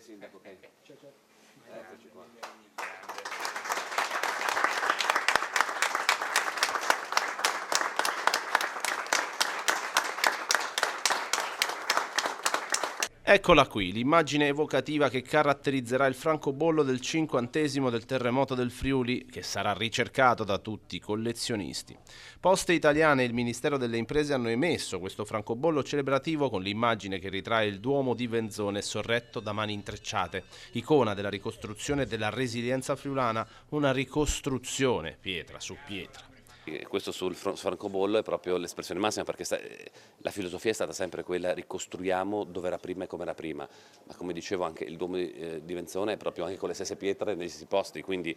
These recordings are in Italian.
Sindaco, ok. Eccoci qua. Eccola qui, l'immagine evocativa che caratterizzerà il francobollo del 50° del terremoto del Friuli, che sarà ricercato da tutti i collezionisti. Poste Italiane e il Ministero delle Imprese hanno emesso questo francobollo celebrativo con l'immagine che ritrae il Duomo di Venzone sorretto da mani intrecciate, icona della ricostruzione e della resilienza friulana, una ricostruzione pietra su pietra. E questo sul francobollo è proprio l'espressione massima, perché la filosofia è stata sempre quella: ricostruiamo dove era prima e come era prima, ma come dicevo anche il Duomo di Venzone è proprio anche con le stesse pietre negli stessi posti, quindi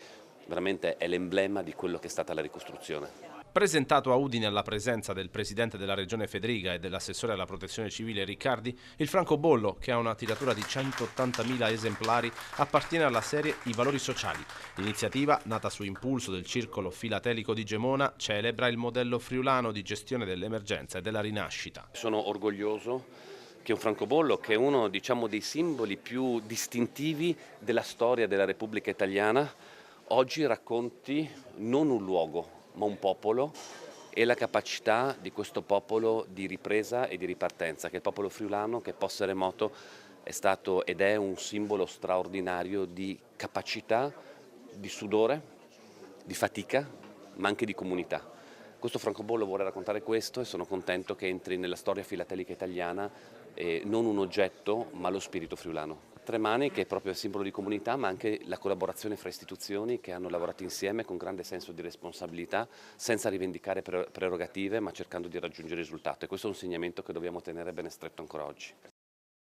veramente è l'emblema di quello che è stata la ricostruzione. Presentato a Udine alla presenza del presidente della regione Federiga e dell'assessore alla protezione civile Riccardi, il francobollo, che ha una tiratura di 180.000 esemplari, appartiene alla serie I Valori Sociali. L'iniziativa, nata su impulso del Circolo Filatelico di Gemona, celebra il modello friulano di gestione dell'emergenza e della rinascita. Sono orgoglioso che un francobollo, che è uno, diciamo, dei simboli più distintivi della storia della Repubblica Italiana, oggi racconti non un luogo, ma un popolo e la capacità di questo popolo di ripresa e di ripartenza, che è il popolo friulano, che post terremoto è stato ed è un simbolo straordinario di capacità, di sudore, di fatica, ma anche di comunità. Questo francobollo vuole raccontare questo e sono contento che entri nella storia filatelica italiana non un oggetto, ma lo spirito friulano. Tremani, che è proprio il simbolo di comunità, ma anche la collaborazione fra istituzioni che hanno lavorato insieme con grande senso di responsabilità, senza rivendicare prerogative, ma cercando di raggiungere il risultato. E questo è un insegnamento che dobbiamo tenere bene stretto ancora oggi.